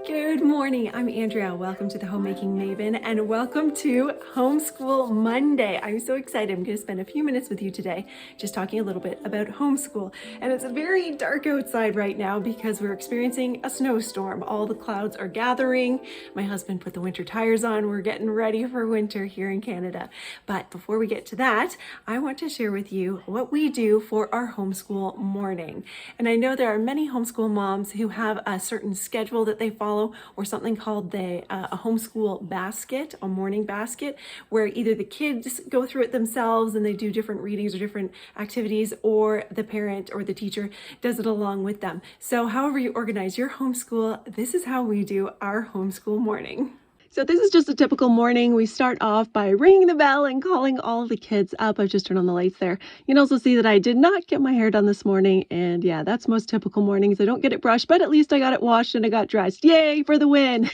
Good morning, I'm Andrea. Welcome to the Homemaking Maven and welcome to Homeschool Monday. I'm so excited. I'm going to spend a few minutes with you today just talking a little bit about homeschool. And it's very dark outside right now because we're experiencing a snowstorm. All the clouds are gathering. My husband put the winter tires on. We're getting ready for winter here in Canada. But before we get to that, I want to share with you what we do for our homeschool morning. And I know there are many homeschool moms who have a certain schedule that they follow, or something called a homeschool basket, a morning basket, where either the kids go through it themselves and they do different readings or different activities, or the parent or the teacher does it along with them. So however you organize your homeschool, this is how we do our homeschool morning. So this is just a typical morning. We start off by ringing the bell and calling all of the kids up. I've just turned on the lights there. You can also see that I did not get my hair done this morning. And yeah, that's most typical mornings. I don't get it brushed, but at least I got it washed and I got dressed. Yay for the win.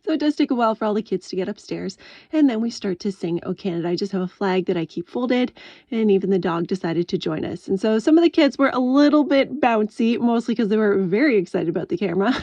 So it does take a while for all the kids to get upstairs. And then we start to sing "O Canada." I just have a flag that I keep folded, and even the dog decided to join us. And so some of the kids were a little bit bouncy, mostly because they were very excited about the camera.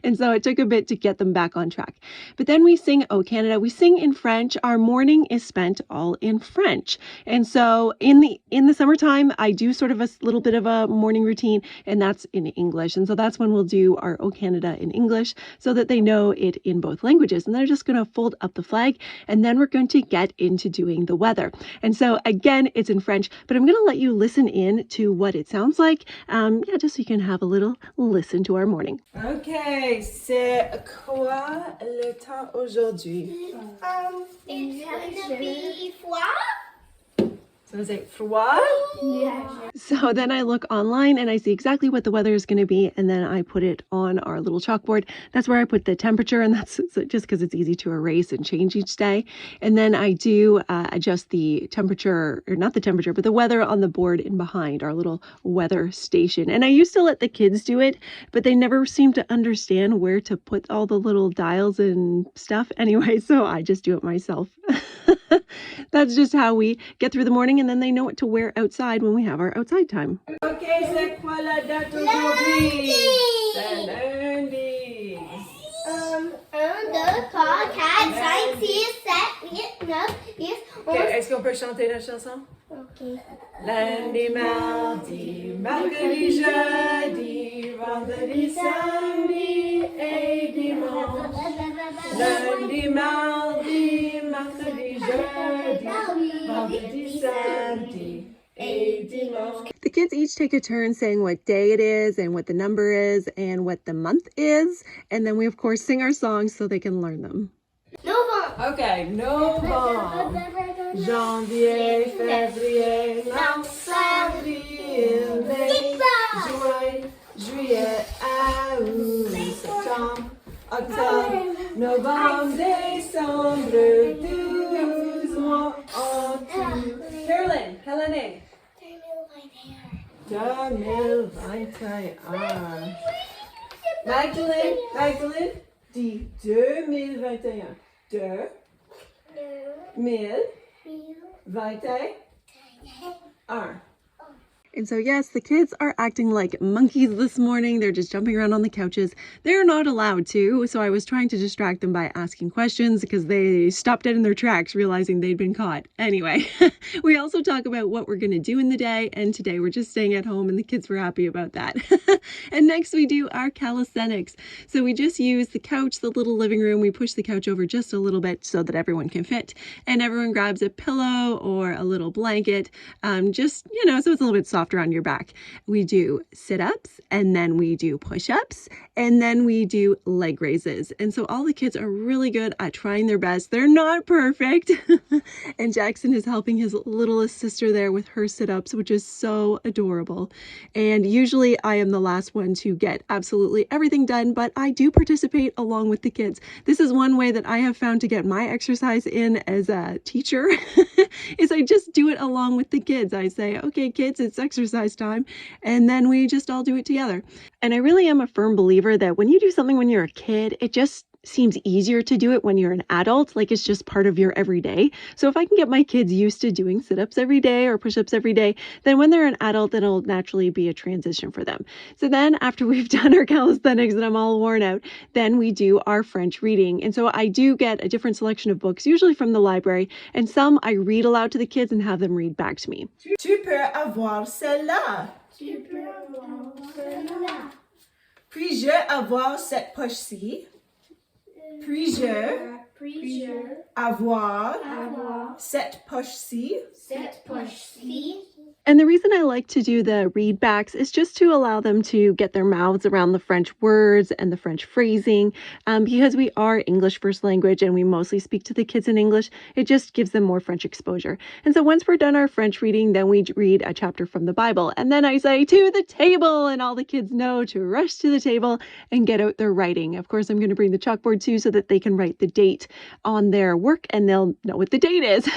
And so it took a bit to get them back on track. But then we sing "O Canada." We sing in French. Our morning is spent all in French. And so in the summertime, I do sort of a little bit of a morning routine, and that's in English. And so that's when we'll do our "O Canada" in English so that they know it in both languages. And they're just going to fold up the flag, and then we're going to get into doing the weather. And so again, it's in French, but I'm going to let you listen in to what it sounds like. Just so you can have a little listen to our morning. Okay, c'est quoi le temps aujourd'hui? It's gonna be froid. So is it froid? Yeah. So then I look online and I see exactly what the weather is going to be, and then I put it on our little chalkboard. That's where I put the temperature, and that's just because it's easy to erase and change each day. And then I do adjust the temperature, or not the temperature, but the weather on the board in behind our little weather station. And I used to let the kids do it, but they never seem to understand where to put all the little dials and stuff anyway, so I just do it myself. That's just how we get through the morning, and then they know what to wear outside when we have our outside time. Okay, c'est quoi la date aujourd'hui? C'est lundi. 1, 2, 3, 4, 5, 6, 7, 8, 9, 10, 11. Okay, est-ce qu'on peut chanter la chanson? Ok. Lundi, mardi, mercredi, jeudi, vendredi, samedi et dimanche. Lundi, mardi, mercredi, jeudi, vendredi, samedi et dimanche. The kids each take a turn saying what day it is and what the number is and what the month is. And then we, of course, sing our songs so they can learn them. Novembre. Okay, Novembre, janvier, février, mars, avril, mai, juin, juillet, août, septembre, octobre, novembre, décembre, 12 mois en tout. Carolyn, Hélène. 2021. Magdalene, dis 2021. 2021. And so yes, the kids are acting like monkeys this morning. They're just jumping around on the couches. They're not allowed to, so I was trying to distract them by asking questions because they stopped dead in their tracks, realizing they'd been caught. Anyway, we also talk about what we're going to do in the day, and today we're just staying at home, and the kids were happy about that. And next we do our calisthenics. So we just use the couch, the little living room. We push the couch over just a little bit so that everyone can fit, and everyone grabs a pillow or a little blanket, so it's a little bit soft on your back. We do sit-ups, and then we do push-ups, and then we do leg raises. And so all the kids are really good at trying their best. They're not perfect. And Jackson is helping his littlest sister there with her sit-ups, which is so adorable. And usually I am the last one to get absolutely everything done, but I do participate along with the kids. This is one way that I have found to get my exercise in as a teacher is I just do it along with the kids. I say, okay, kids, it's exercise time. And then we just all do it together. And I really am a firm believer that when you do something when you're a kid, it just seems easier to do it when you're an adult, like it's just part of your everyday. So if I can get my kids used to doing sit-ups every day or push-ups every day, then when they're an adult, it'll naturally be a transition for them. So then after we've done our calisthenics and I'm all worn out, then we do our French reading. And so I do get a different selection of books, usually from the library, and some I read aloud to the kids and have them read back to me. Tu peux avoir celle-là. Tu peux avoir celle-là. Puis-je avoir cette poche-ci? Puis-je avoir cette poche-ci? Cette poche-ci. And the reason I like to do the read backs is just to allow them to get their mouths around the French words and the French phrasing. Because we are English first language and we mostly speak to the kids in English, it just gives them more French exposure. And so once we're done our French reading, then we read a chapter from the Bible. And then I say, to the table, and all the kids know to rush to the table and get out their writing. Of course, I'm going to bring the chalkboard too so that they can write the date on their work and they'll know what the date is.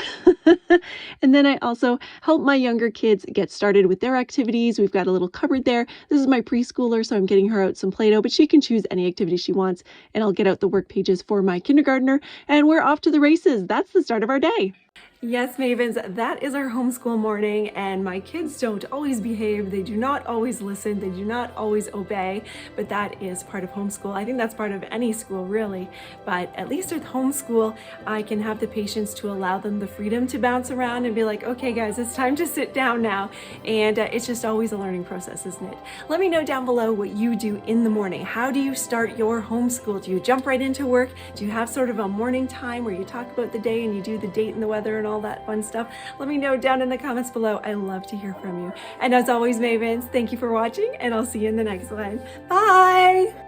And then I also help my younger kids get started with their activities. We've got a little cupboard there. This is my preschooler, so I'm getting her out some Play-Doh, but she can choose any activity she wants, and I'll get out the work pages for my kindergartner, and we're off to the races. That's the start of our day. Yes, Mavens, that is our homeschool morning, and my kids don't always behave. They do not always listen. They do not always obey, but that is part of homeschool. I think that's part of any school, really, but at least with homeschool, I can have the patience to allow them the freedom to bounce around and be like, okay, guys, it's time to sit down now, and it's just always a learning process, isn't it? Let me know down below what you do in the morning. How do you start your homeschool? Do you jump right into work? Do you have sort of a morning time where you talk about the day and you do the date and the weather and all that fun stuff? Let me know down in the comments below. I love to hear from you. And as always, Mavens, thank you for watching, and I'll see you in the next one. Bye!